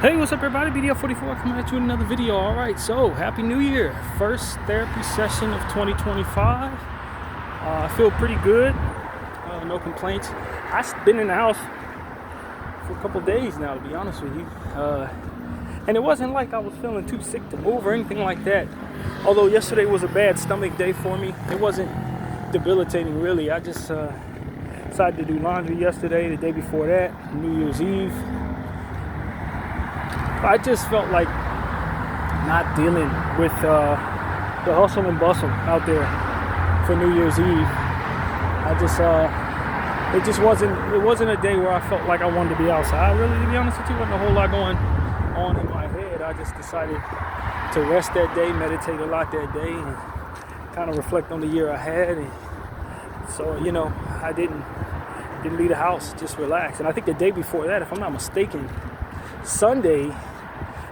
Hey, what's up everybody? BDF44 coming at you with another video. Alright, so Happy New Year. First therapy session of 2025. I feel pretty good. No complaints. I've been in the house for a couple days now, to be honest with you. And it wasn't like I was feeling too sick to move or anything like that. Although yesterday was a bad stomach day for me. It wasn't debilitating really. I just decided to do laundry yesterday, the day before that, New Year's Eve. I just felt like not dealing with the hustle and bustle out there for New Year's Eve. It wasn't a day where I felt like I wanted to be outside. Really, to be honest with you, wasn't a whole lot going on in my head. I just decided to rest that day, meditate a lot that day, and kind of reflect on the year I had. And so, I didn't leave the house, just relax. And I think the day before that, if I'm not mistaken, Sunday,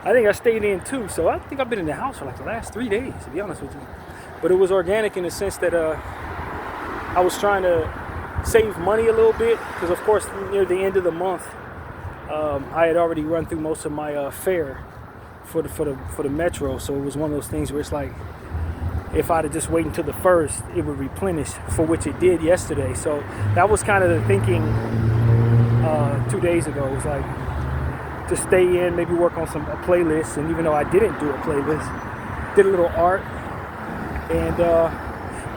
I think I stayed in too, so I think I've been in the house for like the last 3 days, to be honest with you. But it was organic in the sense that I was trying to save money a little bit, because of course near the end of the month, I had already run through most of my fare for the metro. So it was one of those things where it's like, if I'd have just waited until the first, it would replenish, for which it did yesterday. So that was kind of the thinking 2 days ago. It was like, to stay in, maybe work on a playlist. And even though I didn't do a playlist, did a little art. And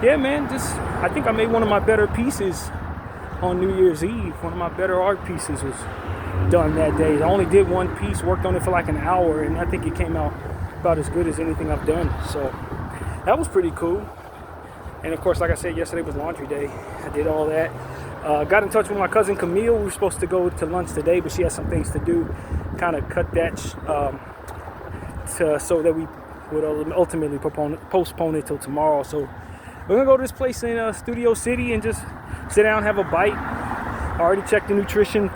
yeah, man, I think I made one of my better pieces on New Year's Eve. One of my better art pieces was done that day. I only did one piece, worked on it for like an hour, and I think it came out about as good as anything I've done. So that was pretty cool. And of course, like I said, yesterday was laundry day. I did all that. Got in touch with my cousin Camille. We were supposed to go to lunch today, but she has some things to do. Kind of cut that so that we would ultimately postpone it till tomorrow. So we're gonna go to this place in Studio City and just sit down, have a bite. I already checked the nutrition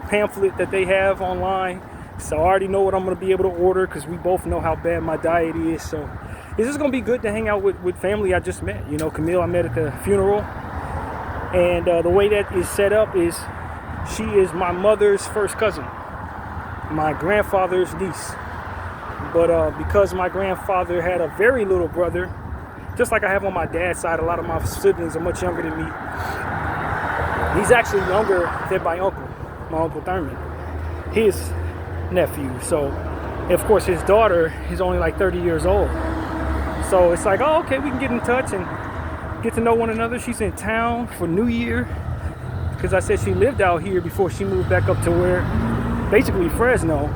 pamphlet that they have online, so I already know what I'm gonna be able to order, because we both know how bad my diet is. So it's just gonna be good to hang out with family I just met. Camille I met at the funeral, and the way that is set up is she is my mother's first cousin, my grandfather's niece. But because my grandfather had a very little brother, just like I have on my dad's side, a lot of my siblings are much younger than me. He's actually younger than my Uncle Thurman, his nephew. So, of course, his daughter is only like 30 years old. So it's like, oh, okay, we can get in touch and get to know one another. She's in town for New Year, because I said she lived out here before she moved back up to basically Fresno.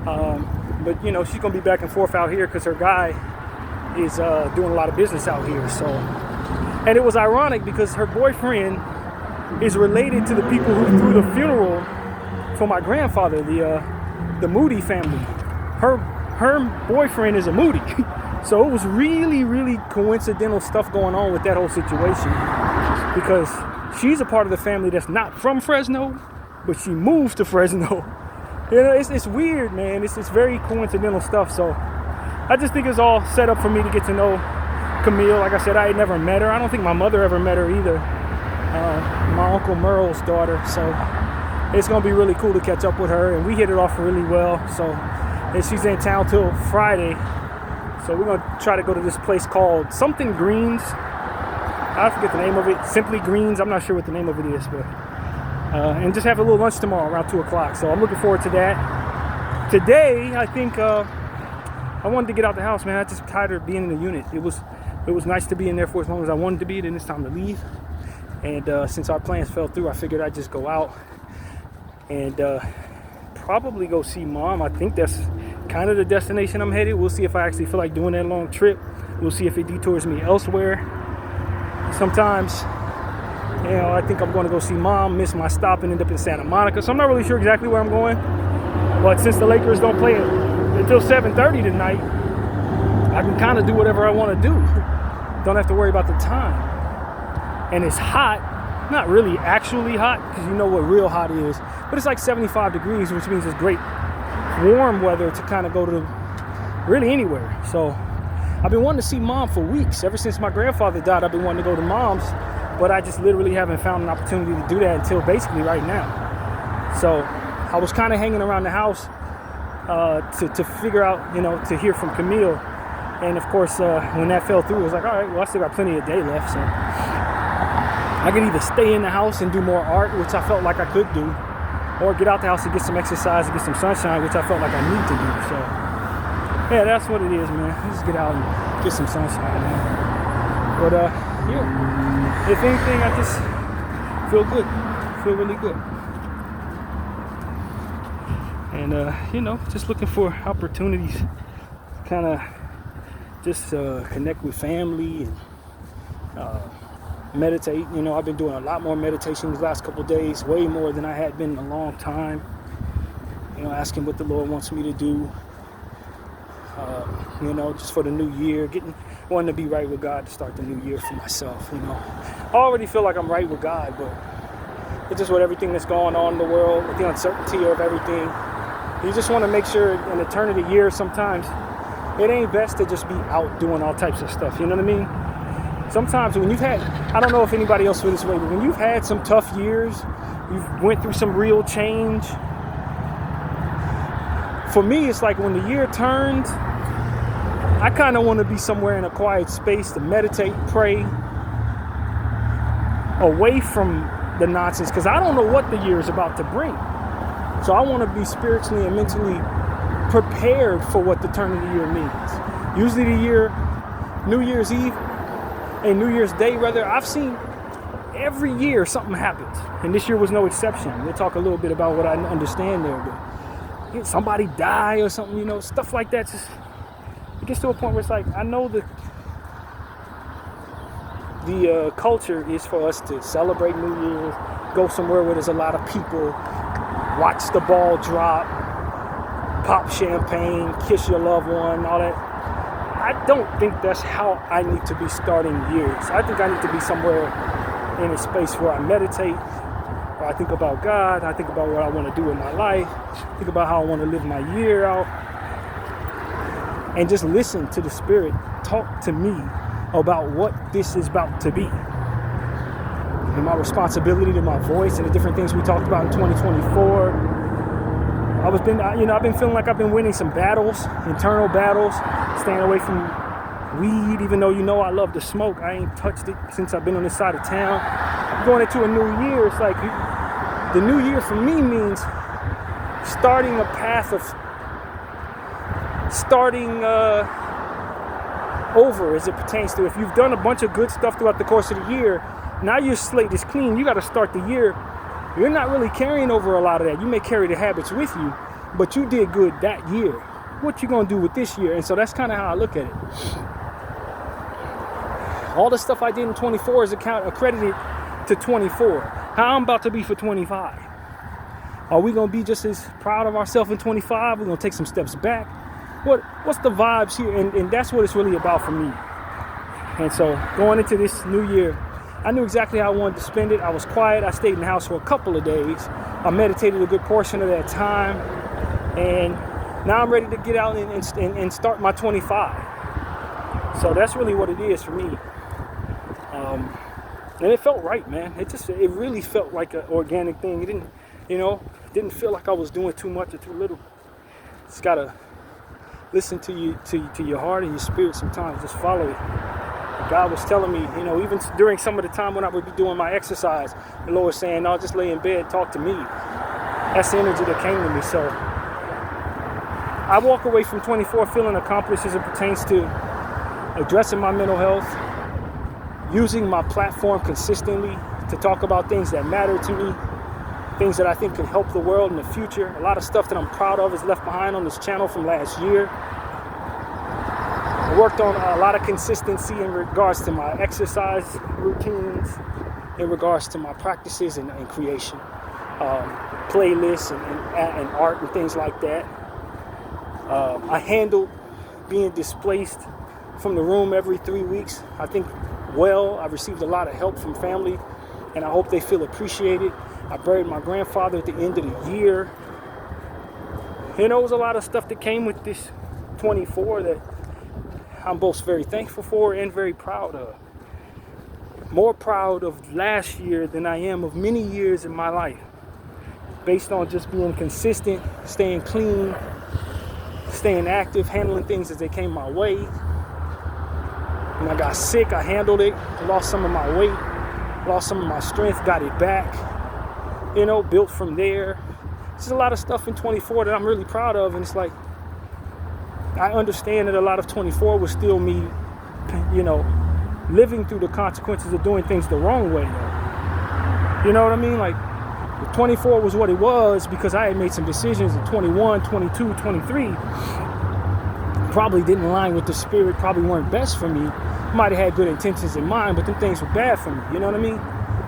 But she's gonna be back and forth out here because her guy is doing a lot of business out here. So, and it was ironic because her boyfriend is related to the people who threw the funeral for my grandfather, the Moody family. Her boyfriend is a Moody. So it was really, really coincidental stuff going on with that whole situation, because she's a part of the family that's not from Fresno, but she moved to Fresno. It's weird, man. It's very coincidental stuff. So I just think it's all set up for me to get to know Camille. Like I said, I had never met her. I don't think my mother ever met her either. My Uncle Merle's daughter. So it's going to be really cool to catch up with her. And we hit it off really well. So, and she's in town till Friday. So we're going to try to go to this place called Something Greens. I forget the name of it. Simply Greens. I'm not sure what the name of it is, but and just have a little lunch tomorrow around 2 o'clock. So I'm looking forward to that. Today, I think I wanted to get out the house, man. I just tired of being in the unit. It was nice to be in there for as long as I wanted to be. Then it's time to leave. And since our plans fell through, I figured I'd just go out and probably go see Mom. I think that's kind of the destination I'm headed. We'll see if I actually feel like doing that long trip. We'll see if it detours me elsewhere. Sometimes, I think I'm going to go see Mom, miss my stop, and end up in Santa Monica. So I'm not really sure exactly where I'm going. But since the Lakers don't play until 7:30 tonight, I can kind of do whatever I want to do. Don't have to worry about the time. And it's hot. Not really actually hot, because you know what real hot is. But it's like 75 degrees, which means it's great warm weather to kind of go to really anywhere. So I've been wanting to see Mom for weeks. Ever since my grandfather died, I've been wanting to go to Mom's. But I just literally haven't found an opportunity to do that until basically right now. So I was kind of hanging around the house to figure out, to hear from Camille. And of course, when that fell through, it was like, all right, well, I still got plenty of day left. So I could either stay in the house and do more art, which I felt like I could do, or get out the house and get some exercise and get some sunshine, which I felt like I need to do. So yeah, that's what it is, man. Just get out and get some sunshine, man. But yeah, if anything, I just feel good, feel really good. And just looking for opportunities to kind of just connect with family and meditate. I've been doing a lot more meditation these last couple of days, way more than I had been in a long time. Asking what the Lord wants me to do, just for the new year, wanting to be right with God to start the new year for myself. I already feel like I'm right with God, but it's just with everything that's going on in the world, with the uncertainty of everything, you just want to make sure in the turn of the year sometimes it ain't best to just be out doing all types of stuff. You know what I mean? Sometimes when you've had, I don't know if anybody else feels this way, but when you've had some tough years, you've went through some real change. For me, it's like when the year turns, I kind of want to be somewhere in a quiet space to meditate, pray, away from the nonsense, because I don't know what the year is about to bring. So I want to be spiritually and mentally prepared for what the turn of the year means. Usually New Year's Eve and New Year's Day, rather, I've seen every year something happens. And this year was no exception. We'll talk a little bit about what I understand there. But somebody die or something, stuff like that. Just, it gets to a point where it's like, I know the culture is for us to celebrate New Year's, go somewhere where there's a lot of people, watch the ball drop, pop champagne, kiss your loved one, all that. I don't think that's how I need to be starting years. I think I need to be somewhere in a space where I meditate, where I think about God, I think about what I want to do in my life, think about how I want to live my year out, and just listen to the Spirit talk to me about what this is about to be. And my responsibility to my voice and the different things we talked about in 2024. I've been feeling like I've been winning some battles, internal battles, staying away from weed, even though I love to smoke. I ain't touched it since I've been on this side of town. Going into a new year, it's like the new year for me means starting a path of over as it pertains to if you've done a bunch of good stuff throughout the course of the year. Now your slate is clean. You got to start the year. You're not really carrying over a lot of that. You may carry the habits with you, but you did good that year. What you gonna do with this year? And so that's kind of how I look at it. All the stuff I did in 24 is accredited to 24. How I'm about to be for 25. Are we gonna be just as proud of ourselves in 25? We're gonna take some steps back. What's the vibes here? And that's what it's really about for me. And so going into this new year, I knew exactly how I wanted to spend it. I was quiet. I stayed in the house for a couple of days. I meditated a good portion of that time. And now I'm ready to get out and start my 25. So that's really what it is for me. And it felt right, man. It really felt like an organic thing. It didn't feel like I was doing too much or too little. Just gotta listen to your heart and your spirit sometimes. Just follow it. God was telling me, even during some of the time when I would be doing my exercise, the Lord was saying, no, just lay in bed, talk to me. That's the energy that came to me. So I walk away from 24 feeling accomplished as it pertains to addressing my mental health, using my platform consistently to talk about things that matter to me, things that I think can help the world in the future. A lot of stuff that I'm proud of is left behind on this channel from last year. I worked on a lot of consistency in regards to my exercise routines, in regards to my practices and creation, playlists and art and things like that. I handled being displaced from the room every 3 weeks. I think I received a lot of help from family, and I hope they feel appreciated. I buried my grandfather at the end of the year. There was a lot of stuff that came with this 24 that I'm both very thankful for and very proud of. More proud of last year than I am of many years in my life. based on just being consistent, staying clean, staying active, handling things as they came my way. When I got sick, I handled it, lost some of my weight, lost some of my strength, got it back, built from there. There's a lot of stuff in 24 that I'm really proud of, and it's like, I understand that a lot of 24 was still me, living through the consequences of doing things the wrong way, though. You know what I mean? Like, 24 was what it was because I had made some decisions at 21, 22, 23. Probably didn't align with the spirit, probably weren't best for me. Might have had good intentions in mind, but them things were bad for me. You know what I mean?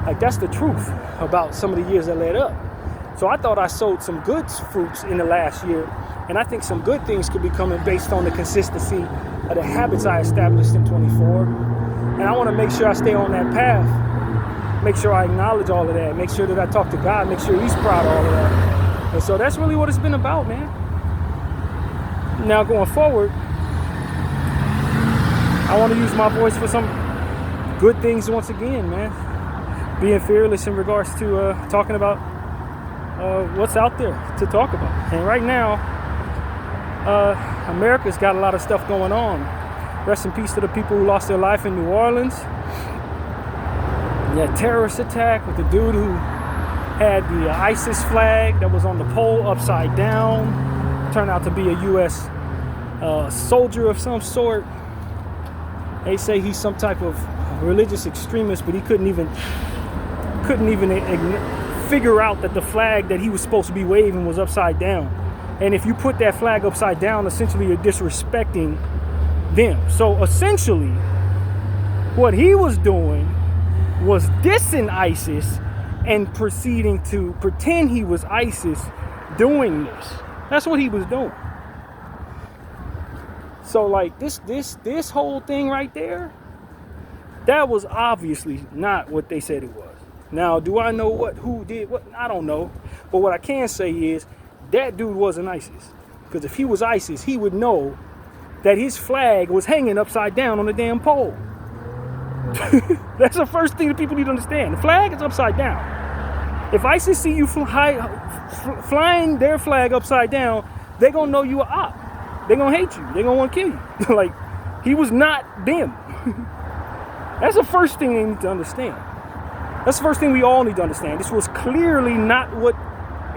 Like, that's the truth about some of the years that led up. So I thought I sowed some good fruits in the last year, and I think some good things could be coming based on the consistency of the habits I established in 24. And I want to make sure I stay on that path. Make sure I acknowledge all of that. Make sure that I talk to God. Make sure He's proud of all of that. And so that's really what it's been about, man. Now going forward, I want to use my voice for some good things once again, man. Being fearless in regards to talking about what's out there to talk about. And right now, America's got a lot of stuff going on. Rest in peace to the people who lost their life in New Orleans. That terrorist attack with the dude who had the ISIS flag that was on the pole upside down. Turned out to be a U.S. Soldier of some sort. They say he's some type of religious extremist, but he couldn't even figure out that the flag that he was supposed to be waving was upside down. And if you put that flag upside down, essentially you're disrespecting them. So essentially, what he was doing was dissing ISIS and proceeding to pretend he was ISIS doing this. That's what he was doing. So like this whole thing right there, that was obviously not what they said it was. Now, do I know who did what? I don't know. But what I can say is that dude wasn't ISIS. Because if he was ISIS, he would know that his flag was hanging upside down on the damn pole. That's the first thing that people need to understand. The flag is upside down. If ISIS see you flying their flag upside down, they're going to know you a op. They're going to hate you. They're going to want to kill you. Like, he was not them. That's the first thing they need to understand. That's the first thing we all need to understand. This was clearly not what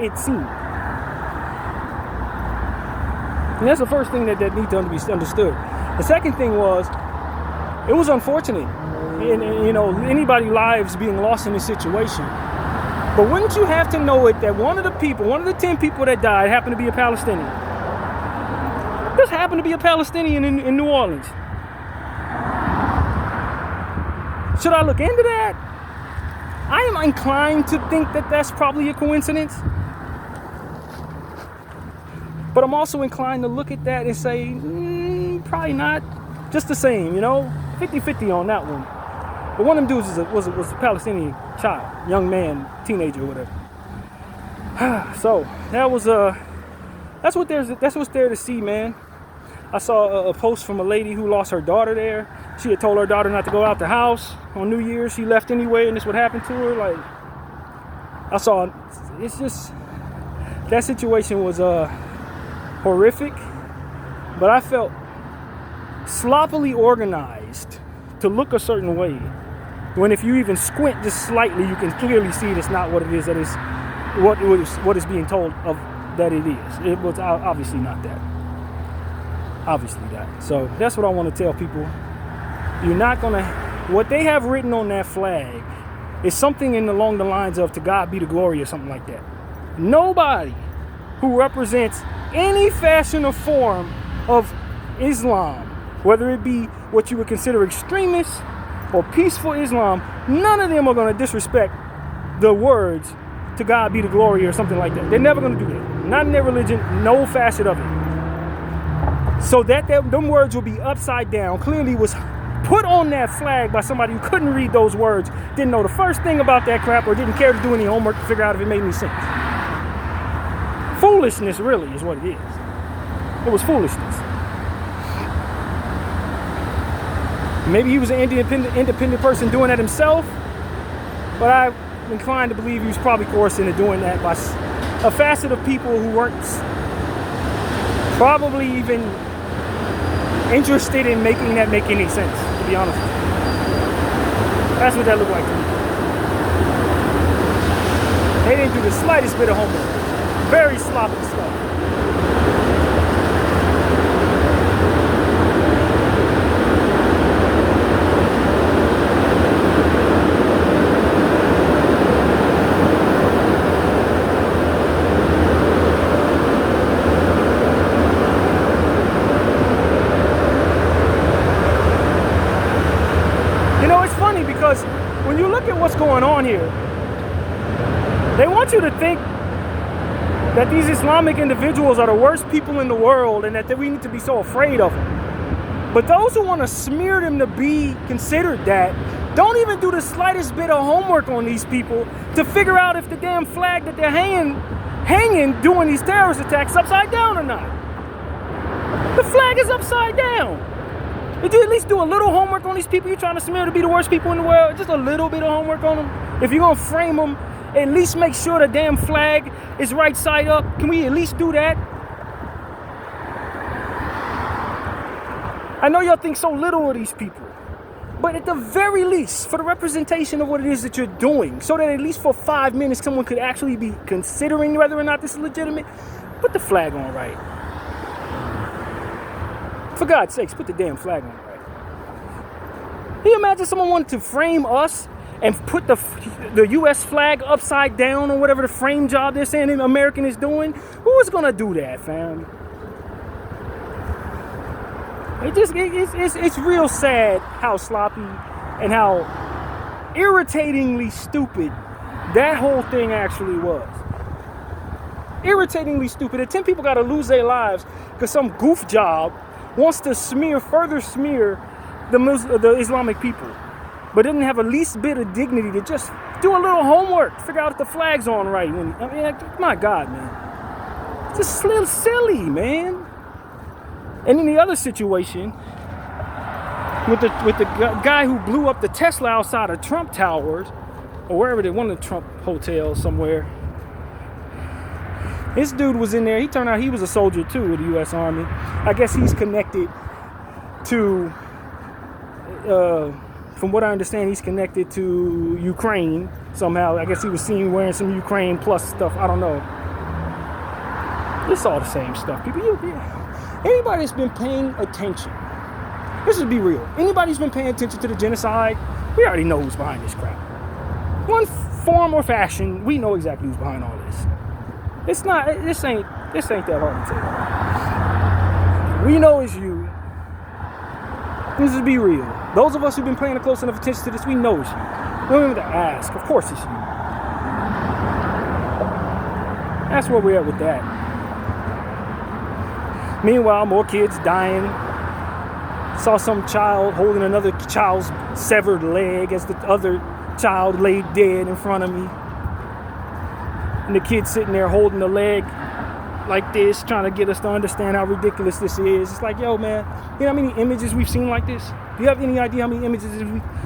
it seemed. And that's the first thing that needs to be understood. The second thing was, it was unfortunate. And, anybody lives being lost in this situation. But wouldn't you have to know it that one of the 10 people that died happened to be a Palestinian? This happened to be a Palestinian in New Orleans. Should I look into that? I am inclined to think that that's probably a coincidence. But I'm also inclined to look at that and say, probably not. Just the same, 50-50 on that one. But one of them dudes was a Palestinian child, young man, teenager, or whatever. So that was that's what's there to see, man. I saw a post from a lady who lost her daughter there. She had told her daughter not to go out the house on New Year's. She left anyway, and this what happened to her. Like, I saw, it's just, that situation was horrific, but I felt sloppily organized to look a certain way, when if you even squint just slightly, you can clearly see that's not what it is, that is what is being told of that it is. It was obviously not that. Obviously that. So that's what I want to tell people. You're not gonna, what they have written on that flag is something along the lines of "to God be the glory" or something like that. Nobody who represents any fashion or form of Islam, whether it be what you would consider extremists or peaceful Islam, none of them are going to disrespect the words "to God be the glory" or something like that. They're never going to do that. Not in their religion, no facet of it. So that them words will be upside down clearly was put on that flag by somebody who couldn't read those words, didn't know the first thing about that crap, or didn't care to do any homework to figure out if it made any sense. Foolishness really is what it is. It was foolishness. Maybe he was an independent person doing that himself, but I'm inclined to believe he was probably coerced into doing that a facet of people who weren't probably even interested in making that make any sense, to be honest with you. That's what that looked like to me. They didn't do the slightest bit of homework. Very sloppy stuff. Because when you look at what's going on here, they want you to think that these Islamic individuals are the worst people in the world and that we need to be so afraid of them. But those who want to smear them to be considered that don't even do the slightest bit of homework on these people to figure out if the damn flag that they're hanging doing these terrorist attacks is upside down or not. The flag is upside down. Did you at least do a little homework on these people you're trying to smear to be the worst people in the world? Just a little bit of homework on them? If you're going to frame them, at least make sure the damn flag is right side up. Can we at least do that? I know y'all think so little of these people. But at the very least, for the representation of what it is that you're doing, so that at least for 5 minutes someone could actually be considering whether or not this is legitimate, put the flag on right. For God's sakes, put the damn flag on right. Can you imagine someone wanted to frame us and put the U.S. flag upside down or whatever the frame job they're saying an American is doing? Who is going to do that, fam? It's real sad how sloppy and how irritatingly stupid that whole thing actually was. Irritatingly stupid. And 10 people got to lose their lives because some goof job wants to further smear the Islamic people, but didn't have a least bit of dignity to just do a little homework, figure out if the flag's on right. My God, man. It's just a little silly, man. And in the other situation, with the guy who blew up the Tesla outside of Trump Towers, or wherever they one of the Trump hotels somewhere, this dude was in there. He turned out he was a soldier too with the U.S. Army. I guess he's connected to, from what I understand, he's connected to Ukraine somehow. I guess he was seen wearing some Ukraine plus stuff. I don't know. It's all the same stuff, people. Anybody that's been paying attention, let's just be real. Anybody who's been paying attention to the genocide, we already know who's behind this crap. One form or fashion, we know exactly who's behind all this. This ain't that hard to tell. We know it's you. Let's just be real. Those of us who've been paying a close enough attention to this, we know it's you. We don't even have to ask. Of course it's you. That's where we're at with that. Meanwhile, more kids dying. Saw some child holding another child's severed leg as the other child lay dead in front of me. And the kid sitting there holding the leg like this, trying to get us to understand how ridiculous this is. It's like, yo, man, you know how many images we've seen like this? Do you have any idea how many images,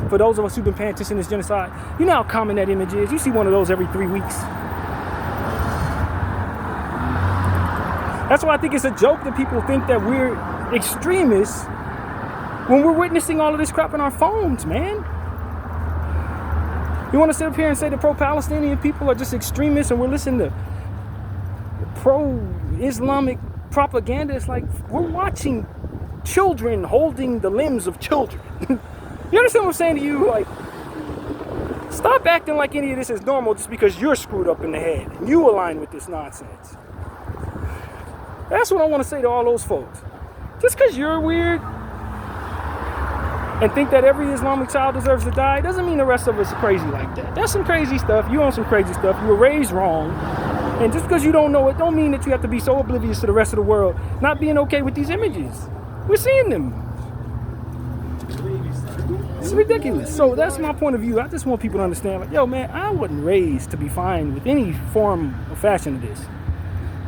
for those of us who've been paying attention to this genocide, you know how common that image is? You see one of those every 3 weeks. That's why I think it's a joke that people think that we're extremists when we're witnessing all of this crap on our phones, man. You want to sit up here and say the pro-Palestinian people are just extremists and we're listening to pro-Islamic propaganda? It's like we're watching children holding the limbs of children. You understand what I'm saying to you? Like, stop acting like any of this is normal just because you're screwed up in the head and you align with this nonsense. That's what I want to say to all those folks. Just because you're weird and think that every Islamic child deserves to die doesn't mean the rest of us are crazy like that. That's some crazy stuff. You on some crazy stuff. You were raised wrong. And just because you don't know it don't mean that you have to be so oblivious to the rest of the world not being okay with these images. We're seeing them. It's ridiculous. So that's my point of view. I just want people to understand, like, yo, man, I wasn't raised to be fine with any form or fashion of this.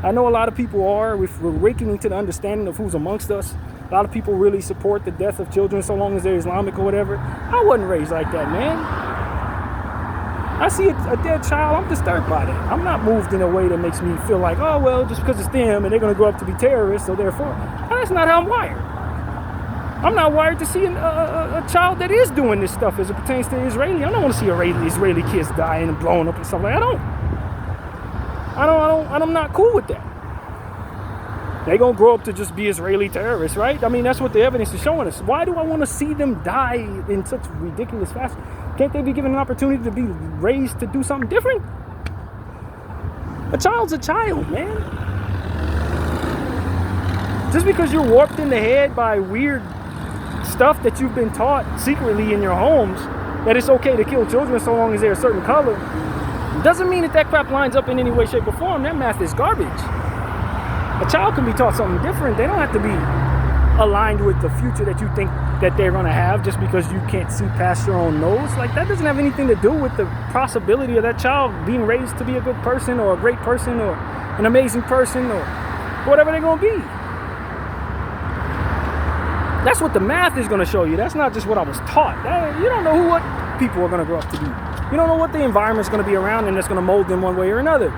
I know a lot of people are. We're awakening to the understanding of who's amongst us. A lot of people really support the death of children so long as they're Islamic or whatever. I wasn't raised like that, man. I see a dead child, I'm disturbed by that. I'm not moved in a way that makes me feel like, oh, well, just because it's them and they're going to grow up to be terrorists, so therefore, that's not how I'm wired. I'm not wired to see a child that is doing this stuff as it pertains to Israeli. I don't want to see Israeli kids dying and blowing up and stuff like that. I'm not cool with that. They're going to grow up to just be Israeli terrorists, right? I mean, that's what the evidence is showing us. Why do I want to see them die in such ridiculous fashion? Can't they be given an opportunity to be raised to do something different? A child's a child, man. Just because you're warped in the head by weird stuff that you've been taught secretly in your homes, that it's okay to kill children so long as they're a certain color, doesn't mean that crap lines up in any way, shape, or form. That math is garbage. A child can be taught something different. They don't have to be aligned with the future that you think that they're going to have just because you can't see past your own nose. Like, that doesn't have anything to do with the possibility of that child being raised to be a good person or a great person or an amazing person or whatever they're going to be. That's what the math is going to show you. That's not just what I was taught. You don't know what people are going to grow up to be. You don't know what the environment's going to be around and that's going to mold them one way or another.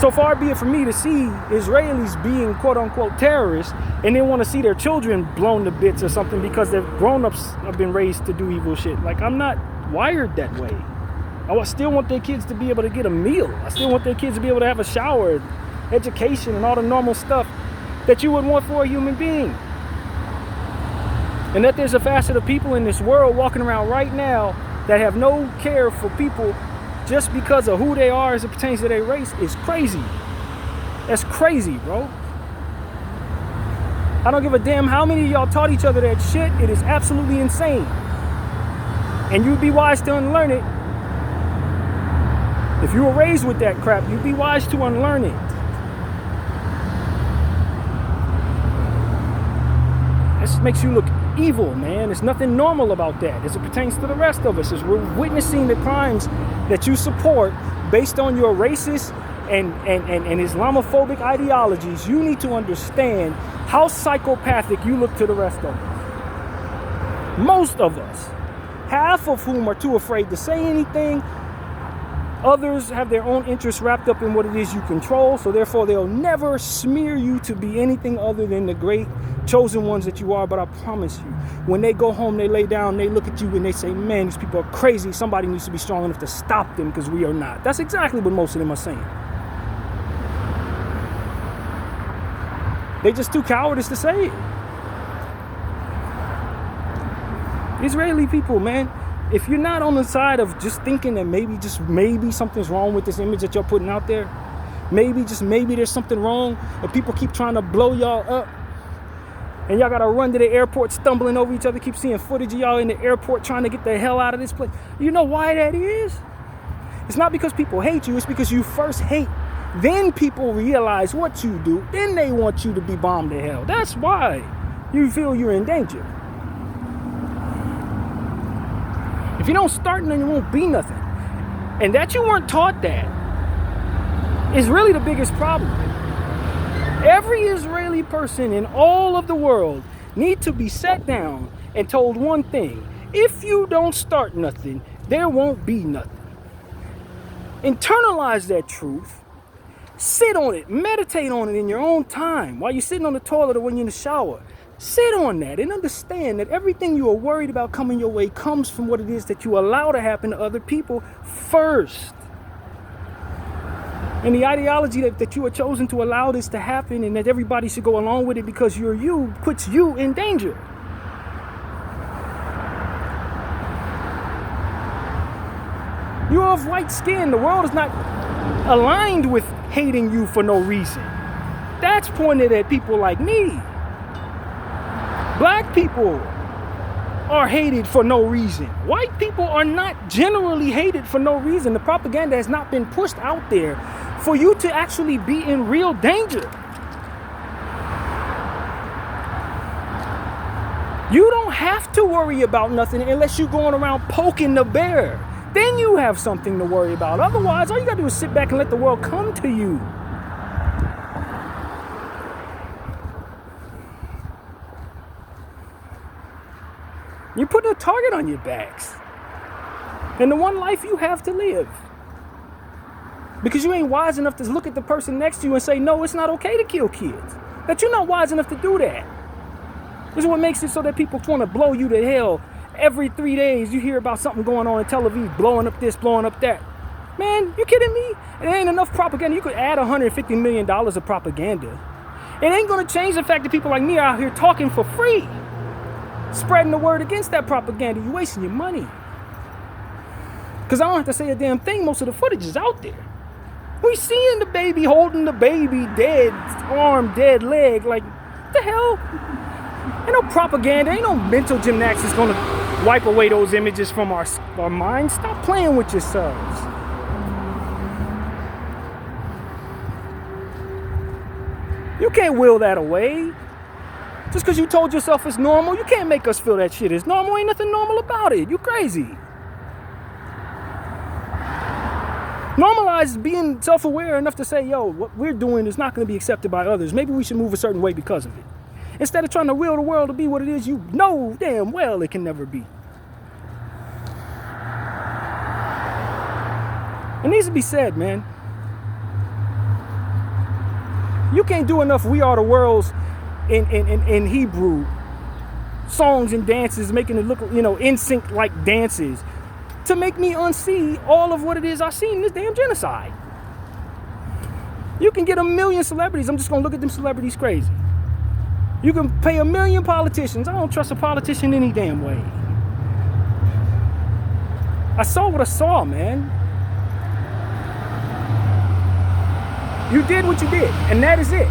So far be it for me to see Israelis being quote-unquote terrorists and then want to see their children blown to bits or something because their grown-ups have been raised to do evil shit. Like, I'm not wired that way. I still want their kids to be able to get a meal. I still want their kids to be able to have a shower, education, and all the normal stuff that you would want for a human being. And that there's a facet of people in this world walking around right now that have no care for people just because of who they are as it pertains to their race is crazy. That's crazy, bro. I don't give a damn how many of y'all taught each other that shit. It is absolutely insane. And you'd be wise to unlearn it. If you were raised with that crap, you'd be wise to unlearn it. This makes you look evil, man. There's nothing normal about that as it pertains to the rest of us. As we're witnessing the crimes that you support based on your racist and Islamophobic ideologies, you need to understand how psychopathic you look to the rest of us. Most of us, half of whom are too afraid to say anything. Others have their own interests wrapped up in what it is you control, so therefore they'll never smear you to be anything other than the great chosen ones that you are. But I promise you, when they go home, they lay down, they look at you and they say, man, these people are crazy. Somebody needs to be strong enough to stop them because we are not. That's exactly what most of them are saying. They just too cowardice to say it. Israeli people, man, if you're not on the side of just thinking that maybe something's wrong with this image that you're putting out there, maybe there's something wrong and people keep trying to blow y'all up and y'all gotta run to the airport stumbling over each other, keep seeing footage of y'all in the airport trying to get the hell out of this place. You know why that is? It's not because people hate you, it's because you first hate. Then people realize what you do, then they want you to be bombed to hell. That's why you feel you're in danger. If you don't start, then you won't be nothing. And that you weren't taught that is really the biggest problem. Every Israeli person in all of the world need to be sat down and told one thing. If you don't start nothing, there won't be nothing. Internalize that truth. Sit on it. Meditate on it in your own time while you're sitting on the toilet or when you're in the shower. Sit on that and understand that everything you are worried about coming your way comes from what it is that you allow to happen to other people first. And the ideology that you are chosen to allow this to happen and that everybody should go along with it because you're you puts you in danger. You're of white skin. The world is not aligned with hating you for no reason. That's pointed at people like me. Black people are hated for no reason. White people are not generally hated for no reason. The propaganda has not been pushed out there for you to actually be in real danger. You don't have to worry about nothing unless you're going around poking the bear. Then you have something to worry about. Otherwise, all you gotta do is sit back and let the world come to you. You're putting a target on your backs. and the one life you have to live. Because you ain't wise enough to look at the person next to you and say, no, it's not okay to kill kids. That you're not wise enough to do that. This is what makes it so that people want to blow you to hell. Every 3 days you hear about something going on in Tel Aviv, blowing up this, blowing up that. Man, you kidding me? It ain't enough propaganda. You could add $150 million of propaganda. It ain't going to change the fact that people like me are out here talking for free, spreading the word against that propaganda. You're wasting your money. Because I don't have to say a damn thing. Most of the footage is out there. We seeing the baby holding the baby, dead arm, dead leg. Like, what the hell? Ain't no propaganda. Ain't no mental gymnastics going to wipe away those images from our minds. Stop playing with yourselves. You can't will that away. Just because you told yourself it's normal, you can't make us feel that shit is normal. Ain't nothing normal about it. You crazy. Normalize being self-aware enough to say, yo, what we're doing is not going to be accepted by others. Maybe we should move a certain way because of it. Instead of trying to will the world to be what it is, you know damn well it can never be. It needs to be said, man. You can't do enough We Are the Worlds in Hebrew. Songs and dances, making it look, in sync like dances, to make me unsee all of what it is I see in this damn genocide. You can get 1 million celebrities. I'm just going to look at them celebrities crazy. You can pay 1 million politicians. I don't trust a politician any damn way. I saw what I saw, man. You did what you did, and that is it.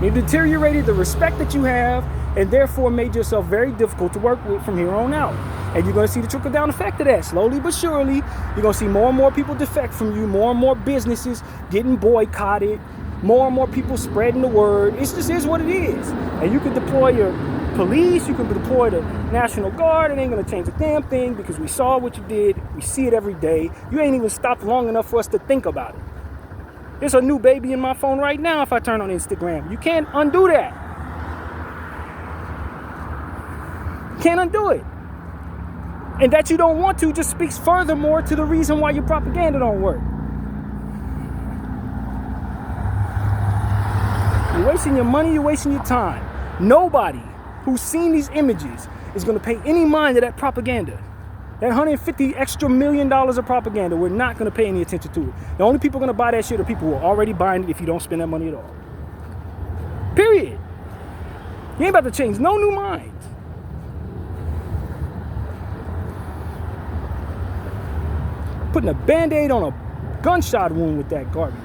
You deteriorated the respect that you have, and therefore made yourself very difficult to work with from here on out. And you're going to see the trickle-down effect of that. Slowly but surely, you're going to see more and more people defect from you, more and more businesses getting boycotted, more and more people spreading the word. It just is what it is. And you can deploy your police, you can deploy the National Guard. It ain't going to change a damn thing because we saw what you did. We see it every day. You ain't even stopped long enough for us to think about it. There's a new baby in my phone right now if I turn on Instagram. You can't undo that. Can't undo it. And that you don't want to just speaks furthermore to the reason why your propaganda don't work. You're wasting your money, you're wasting your time. Nobody who's seen these images is going to pay any mind to that propaganda. That $150 extra million of propaganda, we're not going to pay any attention to it. The only people going to buy that shit are people who are already buying it if you don't spend that money at all. Period. You ain't about to change no new minds. Putting a Band-Aid on a gunshot wound with that garbage.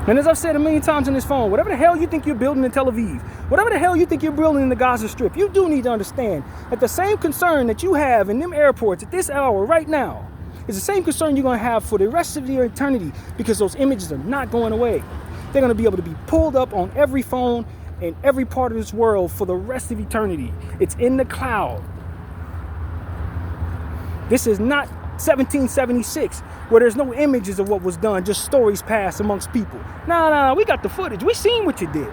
And as I've said 1 million times on this phone, whatever the hell you think you're building in Tel Aviv, whatever the hell you think you're building in the Gaza Strip, you do need to understand that the same concern that you have in them airports at this hour right now is the same concern you're going to have for the rest of your eternity, because those images are not going away. They're going to be able to be pulled up on every phone in every part of this world for the rest of eternity. It's in the cloud. This is not 1776, where there's no images of what was done, just stories passed amongst people. Nah, we got the footage. We seen what you did.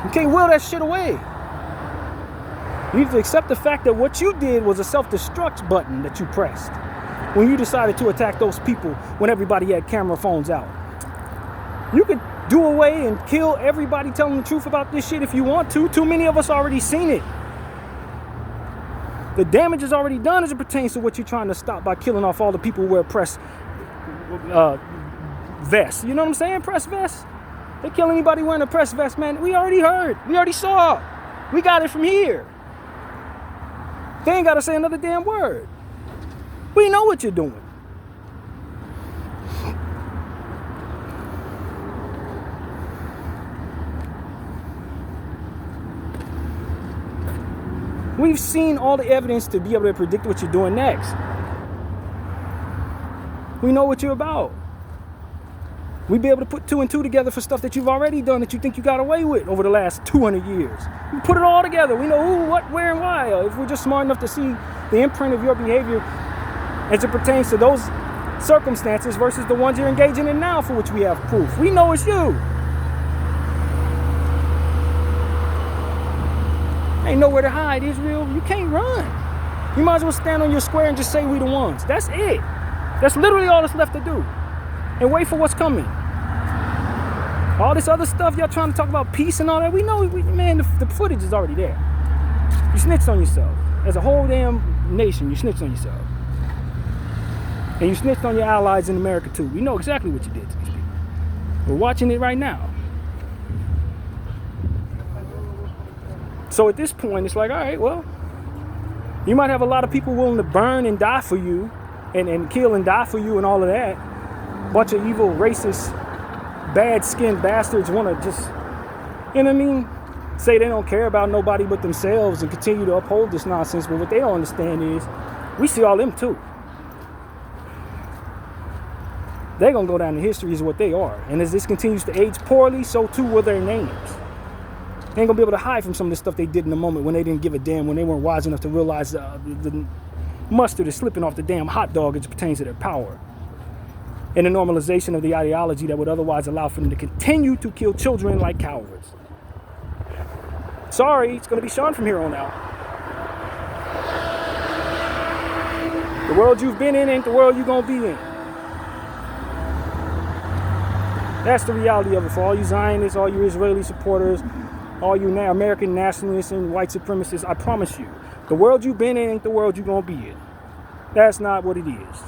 You can't will that shit away. You need to accept the fact that what you did was a self-destruct button that you pressed when you decided to attack those people when everybody had camera phones out. You could do away and kill everybody telling the truth about this shit if you want to. Too many of us already seen it. The damage is already done as it pertains to what you're trying to stop by killing off all the people who wear press vests. You know what I'm saying? Press vests. They kill anybody wearing a press vest, man. We already heard. We already saw. We got it from here. They ain't got to say another damn word. We know what you're doing. We've seen all the evidence to be able to predict what you're doing next. We know what you're about. We'd be able to put 2 and 2 together for stuff that you've already done that you think you got away with over the last 200 years. We put it all together. We know who, what, where, and why. If we're just smart enough to see the imprint of your behavior as it pertains to those circumstances versus the ones you're engaging in now for which we have proof. We know it's you. Ain't nowhere to hide, Israel. You can't run. You might as well stand on your square and just say we the ones. That's it. That's literally all that's left to do. And wait for what's coming. All this other stuff, y'all trying to talk about peace and all that, we know, man, the footage is already there. You snitched on yourself. As a whole damn nation, you snitched on yourself. And you snitched on your allies in America too. We know exactly what you did to these people. We're watching it right now. So at this point, it's like, all right, well, you might have a lot of people willing to burn and die for you and kill and die for you and all of that. Bunch of evil, racist, bad-skinned bastards want to just, you know what I mean, say they don't care about nobody but themselves and continue to uphold this nonsense. But what they don't understand is we see all them too. They're going to go down in history as what they are. And as this continues to age poorly, so too will their names. They ain't going to be able to hide from some of the stuff they did in the moment when they didn't give a damn, when they weren't wise enough to realize the mustard is slipping off the damn hot dog as it pertains to their power. And the normalization of the ideology that would otherwise allow for them to continue to kill children like cowards. Sorry, it's going to be Sean from here on out. The world you've been in ain't the world you're going to be in. That's the reality of it for all you Zionists, all you Israeli supporters, all you American nationalists and white supremacists. I promise you, the world you've been in ain't the world you're going to be in. That's not what it is.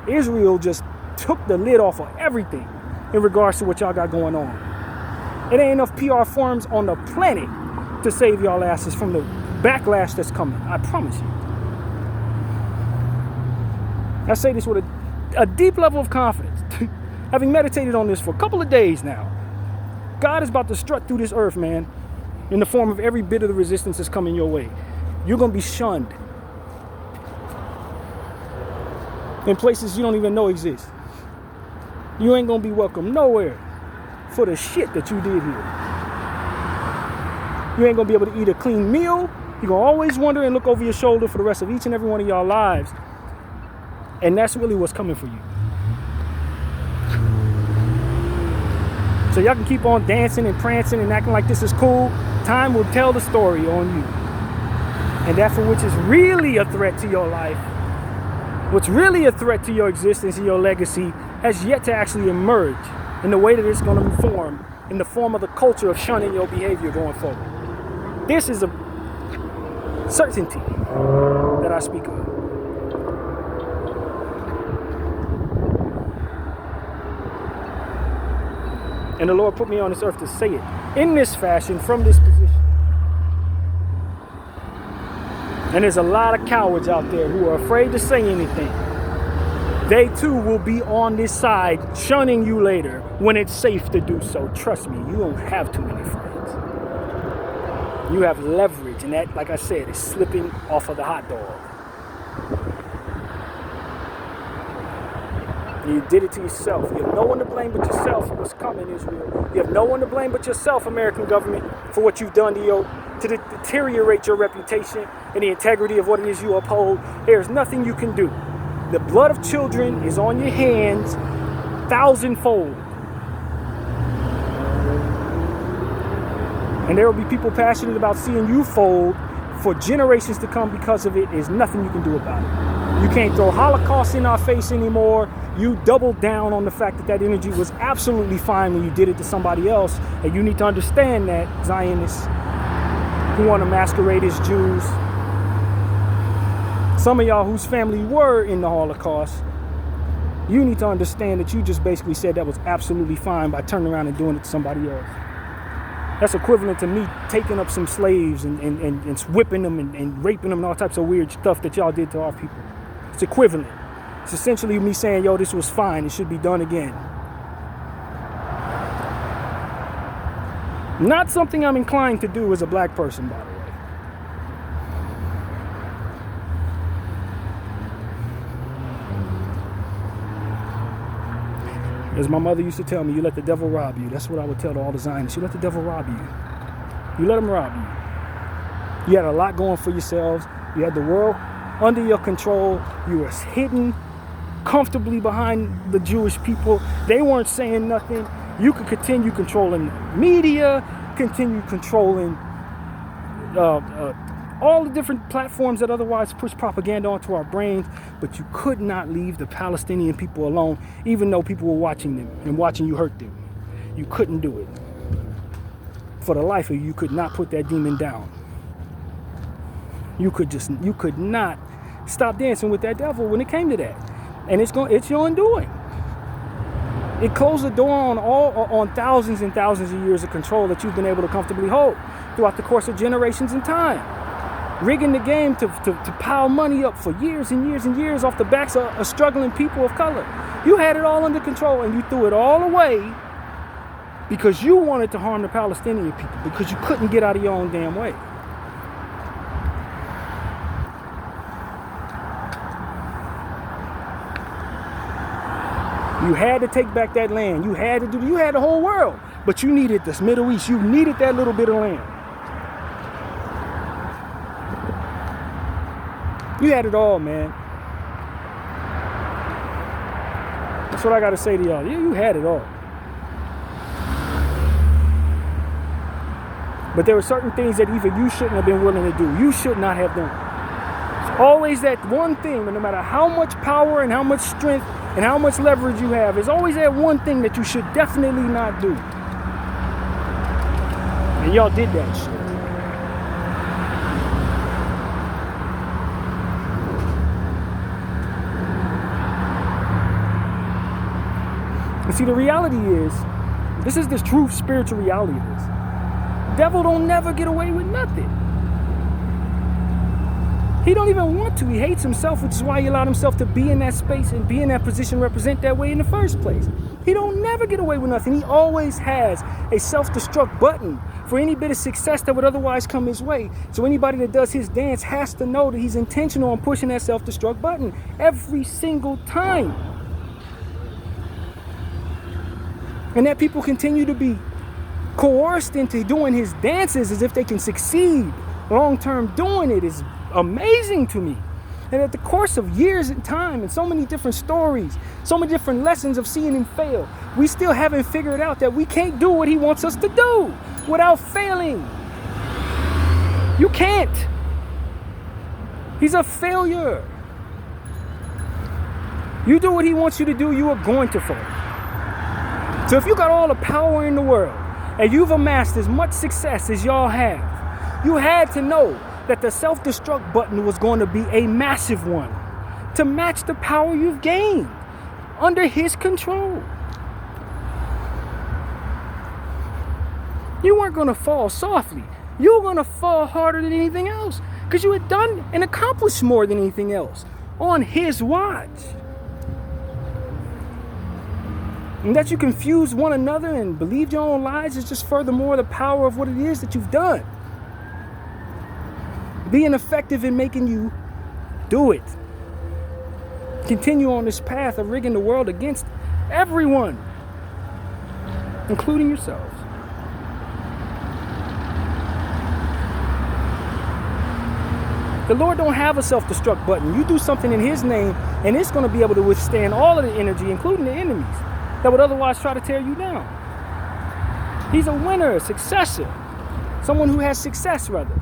Israel just took the lid off of everything in regards to what y'all got going on. It ain't enough PR firms on the planet to save y'all asses from the backlash that's coming. I promise you. I say this with a deep level of confidence. Having meditated on this for a couple of days now, God is about to strut through this earth, man, in the form of every bit of the resistance that's coming your way. You're going to be shunned in places you don't even know exist. You ain't going to be welcome nowhere for the shit that you did here. You ain't going to be able to eat a clean meal. You're going to always wonder and look over your shoulder for the rest of each and every one of y'all lives. And that's really what's coming for you. So y'all can keep on dancing and prancing and acting like this is cool. Time will tell the story on you. And that for which is really a threat to your life, what's really a threat to your existence and your legacy, has yet to actually emerge in the way that it's going to form, in the form of the culture of shunning your behavior going forward. This is a certainty that I speak of. And the Lord put me on this earth to say it in this fashion, from this position. And there's a lot of cowards out there who are afraid to say anything. They too will be on this side, shunning you later when it's safe to do so. Trust me, you don't have too many friends. You have leverage, and that, like I said, is slipping off of the hot dog. You did it to yourself. You have no one to blame but yourself for what's coming, Israel. You have no one to blame but yourself, American government, for what you've done to deteriorate your reputation and the integrity of what it is you uphold. There's nothing you can do. The blood of children is on your hands 1,000-fold. And there will be people passionate about seeing you fold for generations to come because of it. There's nothing you can do about it. You can't throw Holocaust in our face anymore. You doubled down on the fact that energy was absolutely fine when you did it to somebody else. And you need to understand that, Zionists who want to masquerade as Jews. Some of y'all whose family were in the Holocaust, you need to understand that you just basically said that was absolutely fine by turning around and doing it to somebody else. That's equivalent to me taking up some slaves and whipping them and raping them and all types of weird stuff that y'all did to our people. It's equivalent. It's essentially me saying, yo, this was fine. It should be done again. Not something I'm inclined to do as a black person, by the way. As my mother used to tell me, you let the devil rob you. That's what I would tell to all the Zionists. You let the devil rob you. You let him rob you. You had a lot going for yourselves. You had the world under your control. You were hidden comfortably behind the Jewish people. They weren't saying nothing. You could continue controlling media, continue controlling all the different platforms that otherwise push propaganda onto our brains, but you could not leave the Palestinian people alone, even though people were watching them and watching you hurt them. You couldn't do it. For the life of you, you could not put that demon down. You could not stop dancing with that devil when it came to that. And it's your undoing. It closed the door on thousands and thousands of years of control that you've been able to comfortably hold throughout the course of generations and time. Rigging the game to pile money up for years and years and years off the backs of struggling people of color. You had it all under control and you threw it all away because you wanted to harm the Palestinian people, because you couldn't get out of your own damn way. You had to take back that land. You had the whole world, but you needed this Middle East. You needed that little bit of land. You had it all, man. That's what I got to say to y'all. You had it all. But there were certain things that even you shouldn't have been willing to do. You should not have done. It's always that one thing, but no matter how much power and how much strength and how much leverage you have, there's always that one thing that you should definitely not do. And y'all did that shit. And see, the reality is, this is the true spiritual reality of this. Devil don't never get away with nothing. He don't even want to. He hates himself, which is why he allowed himself to be in that space and be in that position, represent that way in the first place. He don't never get away with nothing. He always has a self-destruct button for any bit of success that would otherwise come his way. So anybody that does his dance has to know that he's intentional on pushing that self-destruct button every single time. And that people continue to be coerced into doing his dances as if they can succeed long-term doing it is amazing to me. And at the course of years and time and so many different stories, so many different lessons of seeing him fail, we still haven't figured out that we can't do what he wants us to do without failing. You can't. He's a failure. You do what he wants you to do, you are going to fail. So if you got all the power in the world and you've amassed as much success as y'all have, you had to know that the self-destruct button was going to be a massive one to match the power you've gained under his control. You weren't going to fall softly. You were going to fall harder than anything else because you had done and accomplished more than anything else on his watch. And that you confuse one another and believe your own lies is just furthermore the power of what it is that you've done. Being effective in making you do it. Continue on this path of rigging the world against everyone, including yourselves. The Lord don't have a self-destruct button. You do something in his name and it's going to be able to withstand all of the energy, including the enemies that would otherwise try to tear you down. He's a winner, a successor, someone who has success rather.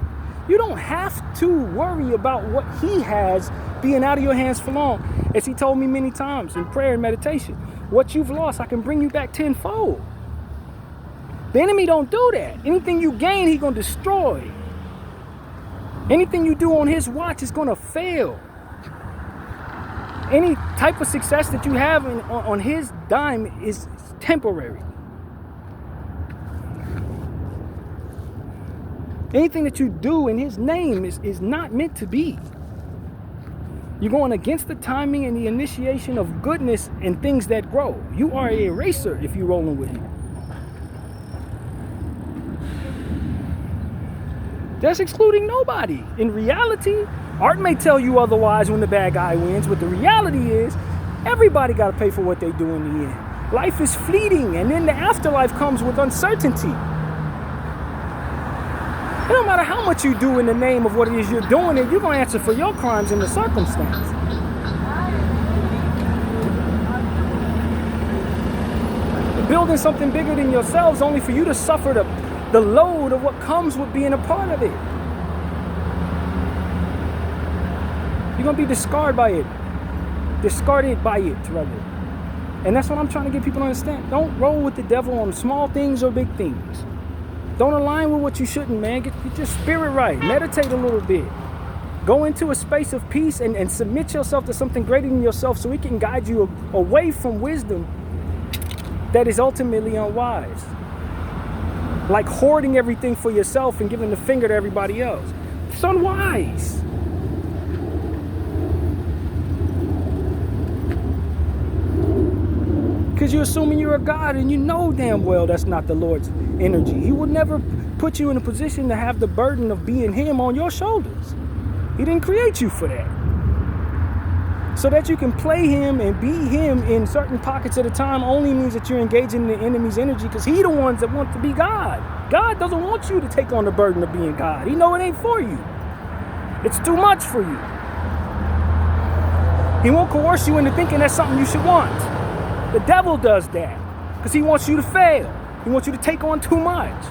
You don't have to worry about what he has being out of your hands for long. As he told me many times in prayer and meditation, what you've lost, I can bring you back tenfold. The enemy don't do that. Anything you gain, he's going to destroy. Anything you do on his watch is going to fail. Any type of success that you have on his dime is temporary. Anything that you do in his name is not meant to be. You're going against the timing and the initiation of goodness and things that grow. You are a eraser if you're rolling with him. That's excluding nobody. In reality, art may tell you otherwise when the bad guy wins, but the reality is everybody got to pay for what they do in the end. Life is fleeting, and then the afterlife comes with uncertainty. It don't matter how much you do in the name of what it is you're doing, and you're going to answer for your crimes in the circumstance. building something bigger than yourselves only for you to suffer the load of what comes with being a part of it. You're going to be discarded by it, rather. And that's what I'm trying to get people to understand. Don't roll with the devil on small things or big things. Don't align with what you shouldn't, man. Get your spirit right. Meditate a little bit. Go into a space of peace and submit yourself to something greater than yourself so it can guide you away from wisdom that is ultimately unwise. Like hoarding everything for yourself and giving the finger to everybody else. It's unwise. Because you're assuming you're a God and you know damn well that's not the Lord's energy. He would never put you in a position to have the burden of being Him on your shoulders. He didn't create you for that. So that you can play Him and be Him in certain pockets at a time only means that you're engaging the enemy's energy, because He the ones that want to be God. God doesn't want you to take on the burden of being God. He know it ain't for you. It's too much for you. He won't coerce you into thinking that's something you should want. The devil does that because he wants you to fail. He wants you to take on too much.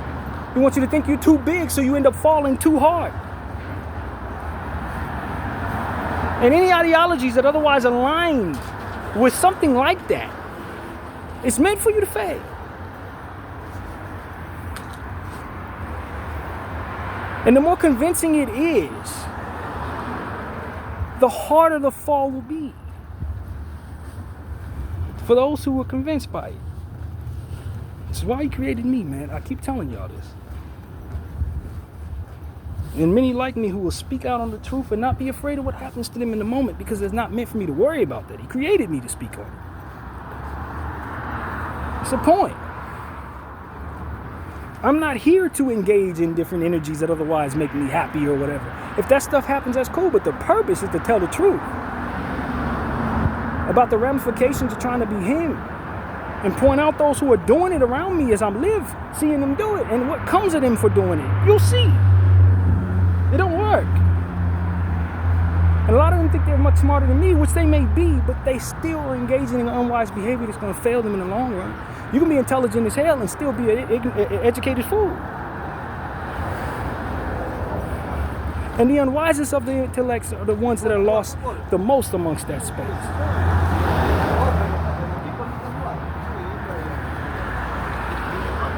He wants you to think you're too big, so you end up falling too hard. And any ideologies that otherwise align with something like that, it's meant for you to fail. And the more convincing it is, the harder the fall will be for those who are convinced by it. This is why He created me, man. I keep telling y'all this. And many like me who will speak out on the truth and not be afraid of what happens to them in the moment, because it's not meant for me to worry about that. He created me to speak on it. It's the point. I'm not here to engage in different energies that otherwise make me happy or whatever. If that stuff happens, that's cool, but the purpose is to tell the truth about the ramifications of trying to be Him, and point out those who are doing it around me as I'm seeing them do it, and what comes of them for doing it. You'll see. It don't work. And a lot of them think they're much smarter than me, which they may be, but they still are engaging in unwise behavior that's going to fail them in the long run. You can be intelligent as hell and still be an educated fool. And the unwisest of the intellects are the ones that are lost the most amongst that space.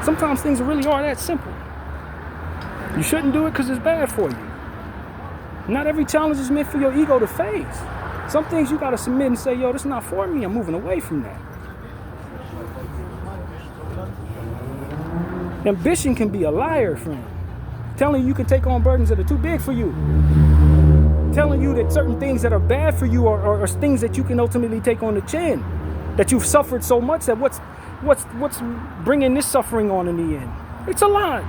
Sometimes things really are that simple. You shouldn't do it because it's bad for you. Not every challenge is meant for your ego to face. Some things you got to submit and say, yo, this is not for me. I'm moving away from that. Ambition can be a liar, friend. Telling you can take on burdens that are too big for you. Telling you that certain things that are bad for you are things that you can ultimately take on the chin. That you've suffered so much that what's bringing this suffering on in the end? It's a lie.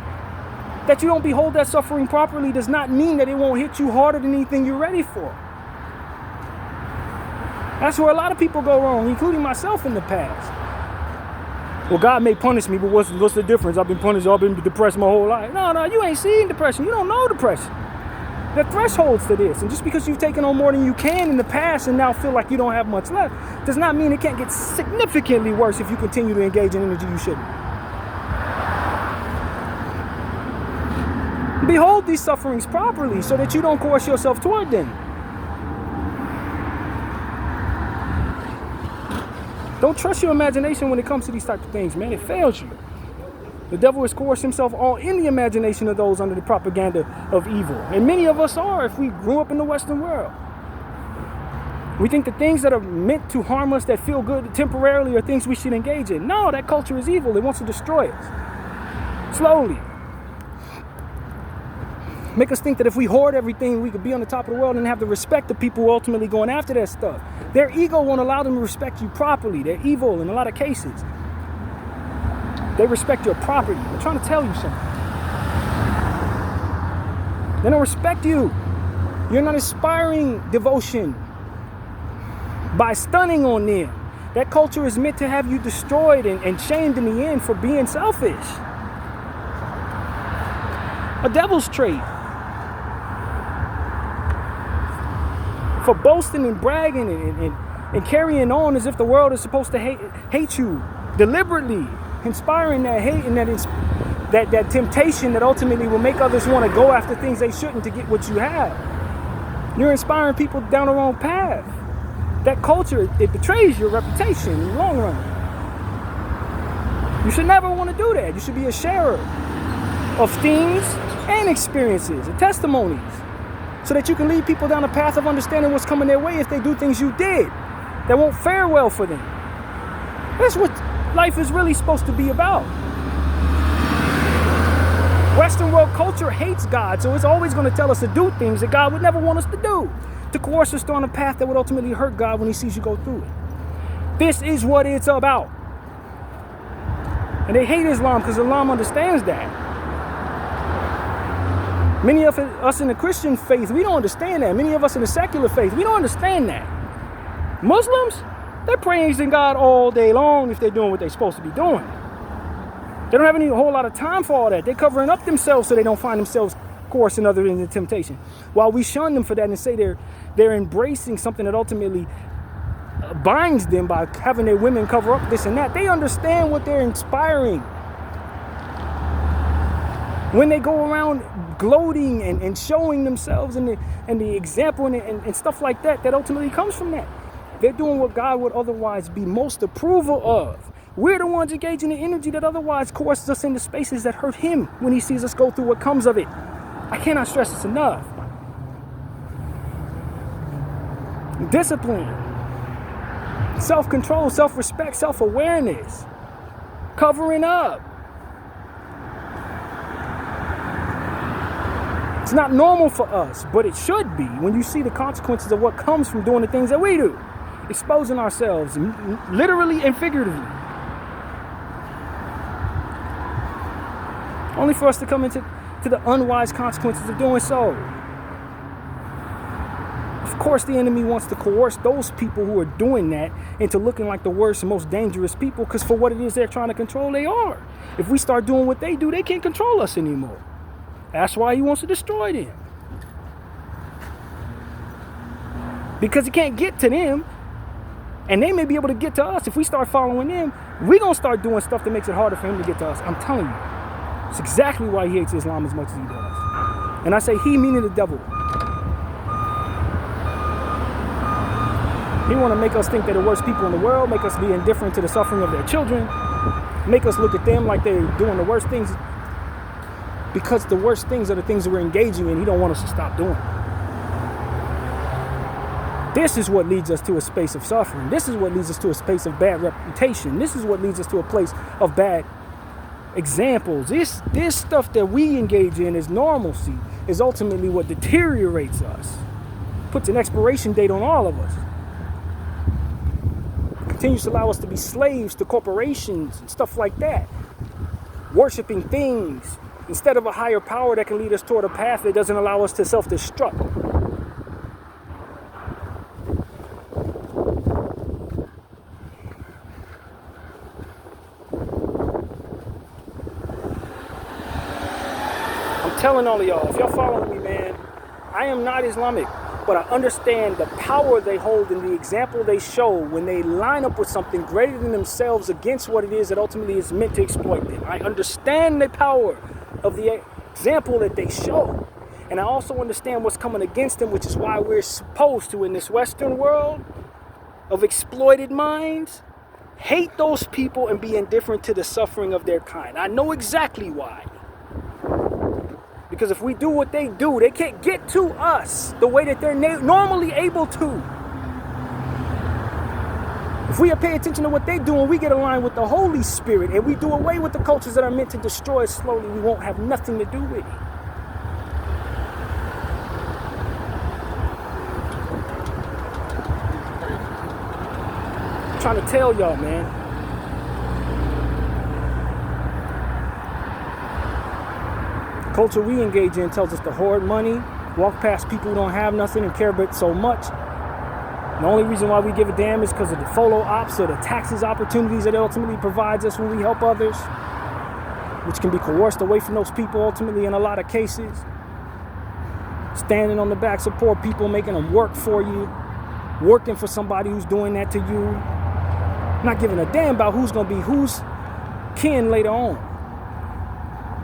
That you don't behold that suffering properly does not mean that it won't hit you harder than anything you're ready for. That's where a lot of people go wrong, including myself in the past. Well, God may punish me, but what's the difference? I've been punished, I've been depressed my whole life. No, you ain't seen depression. You don't know depression. There are thresholds to this. And just because you've taken on more than you can in the past and now feel like you don't have much left, does not mean it can't get significantly worse if you continue to engage in energy you shouldn't. Behold these sufferings properly so that you don't coerce yourself toward them. Don't trust your imagination when it comes to these types of things, man. It fails you. The devil has coerced himself all in the imagination of those under the propaganda of evil. And many of us are if we grew up in the Western world. We think the things that are meant to harm us, that feel good temporarily, are things we should engage in. No, that culture is evil. It wants to destroy us. Slowly. Make us think that if we hoard everything, we could be on the top of the world and have the respect of people who are ultimately going after that stuff. Their ego won't allow them to respect you properly. They're evil in a lot of cases. They respect your property. I'm trying to tell you something. They don't respect you. You're not inspiring devotion by stunning on them. That culture is meant to have you destroyed and shamed in the end for being selfish. A devil's trait. For boasting and bragging and carrying on as if the world is supposed to hate you deliberately inspiring that hate and that temptation that ultimately will make others want to go after things they shouldn't to get what you have. You're inspiring people down the wrong path. That culture, it betrays your reputation in the long run. You should never want to do that. You should be a sharer of things and experiences and testimonies so that you can lead people down a path of understanding what's coming their way if they do things you did that won't fare well for them. That's what life is really supposed to be about. Western world culture hates God, so it's always going to tell us to do things that God would never want us to do, to coerce us down a path that would ultimately hurt God when he sees you go through it. This is what it's about. And they hate Islam because Islam understands that. Many of us in the Christian faith, we don't understand that. Many of us in the secular faith, we don't understand that. Muslims, they're praising God all day long if they're doing what they're supposed to be doing. They don't have a whole lot of time for all that. They're covering up themselves so they don't find themselves coercing others into temptation. While we shun them for that and say they're embracing something that ultimately binds them by having their women cover up this and that. They understand what they're inspiring. When they go around gloating and showing themselves and the example and stuff like that ultimately comes from that. They're doing what God would otherwise be most approval of. We're the ones engaging the energy that otherwise coerces us into spaces that hurt him when he sees us go through what comes of it. I cannot stress this enough. Discipline, self-control, self-respect, self-awareness, covering up. It's not normal for us, but it should be when you see the consequences of what comes from doing the things that we do. Exposing ourselves, literally and figuratively. Only for us to come into the unwise consequences of doing so. Of course, the enemy wants to coerce those people who are doing that into looking like the worst and most dangerous people, because for what it is they're trying to control, they are. If we start doing what they do, they can't control us anymore. That's why he wants to destroy them. Because he can't get to them, and they may be able to get to us. If we start following them, we're going to start doing stuff that makes it harder for him to get to us. I'm telling you. It's exactly why he hates Islam as much as he does. And I say he, meaning the devil. He want to make us think they're the worst people in the world, make us be indifferent to the suffering of their children, make us look at them like they're doing the worst things, because the worst things are the things that we're engaging in. He don't want us to stop doing. This is what leads us to a space of suffering. This is what leads us to a space of bad reputation. This is what leads us to a place of bad examples. This stuff that we engage in as normalcy is ultimately what deteriorates us, puts an expiration date on all of us, continues to allow us to be slaves to corporations and stuff like that, worshiping things instead of a higher power that can lead us toward a path that doesn't allow us to self-destruct. Telling all of y'all, if y'all following me, man, I am not Islamic, but I understand the power they hold and the example they show when they line up with something greater than themselves against what it is that ultimately is meant to exploit them. I understand the power of the example that they show, and I also understand what's coming against them, which is why we're supposed to, in this Western world of exploited minds, hate those people and be indifferent to the suffering of their kind. I know exactly why. Because if we do what they do, they can't get to us the way that they're normally able to. If we pay attention to what they do and we get aligned with the Holy Spirit and we do away with the cultures that are meant to destroy us slowly, we won't have nothing to do with it. I'm trying to tell y'all, man. Culture we engage in tells us to hoard money, walk past people who don't have nothing and care about so much. The only reason why we give a damn is because of the FOLO ops or the taxes opportunities that it ultimately provides us when we help others, which can be coerced away from those people ultimately in a lot of cases. Standing on the backs of poor people, making them work for you, working for somebody who's doing that to you. Not giving a damn about who's going to be whose kin later on.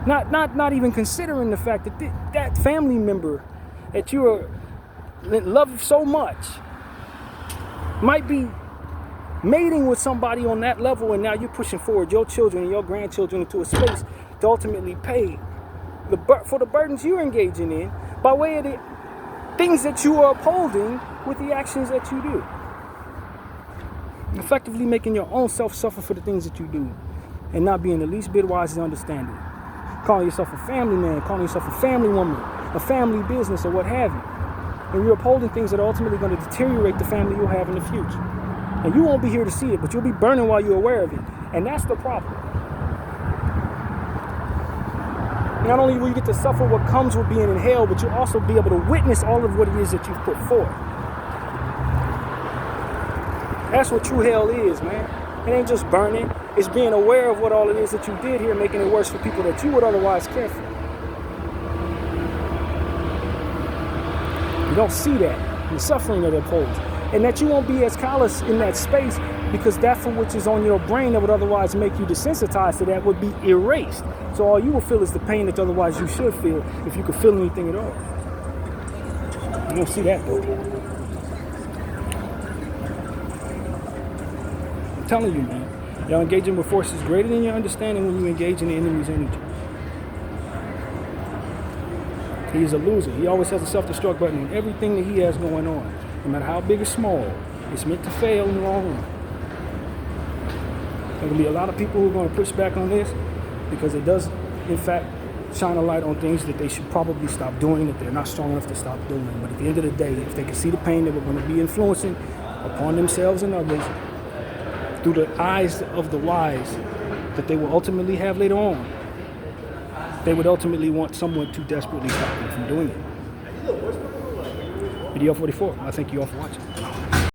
Not even considering the fact that that family member that you love so much might be mating with somebody on that level, and now you're pushing forward your children and your grandchildren into a space to ultimately pay for the burdens you're engaging in by way of the things that you are upholding with the actions that you do. Effectively making your own self suffer for the things that you do and not being the least bit wise and understanding. Calling yourself a family man, calling yourself a family woman, a family business, or what have you. And you're upholding things that are ultimately going to deteriorate the family you'll have in the future. And you won't be here to see it, but you'll be burning while you're aware of it. And that's the problem. Not only will you get to suffer what comes with being in hell, but you'll also be able to witness all of what it is that you've put forth. That's what true hell is, man. It ain't just burning. It's being aware of what all it is that you did here, making it worse for people that you would otherwise care for. You don't see that, the suffering that it holds. And that you won't be as callous in that space because that for which is on your brain that would otherwise make you desensitized to that would be erased. So all you will feel is the pain that otherwise you should feel if you could feel anything at all. You don't see that though. I'm telling you, man. Y'all engaging with forces greater than your understanding when you engage in the enemy's energy. He's a loser. He always has a self-destruct button on everything that he has going on. No matter how big or small, it's meant to fail in the long run. There will be a lot of people who are going to push back on this because it does, in fact, shine a light on things that they should probably stop doing, that they're not strong enough to stop doing. But at the end of the day, if they can see the pain that we're going to be influencing upon themselves and others through the eyes of the wise that they will ultimately have later on, they would ultimately want someone to desperately stop them from doing it. Video 44. I thank you all for watching.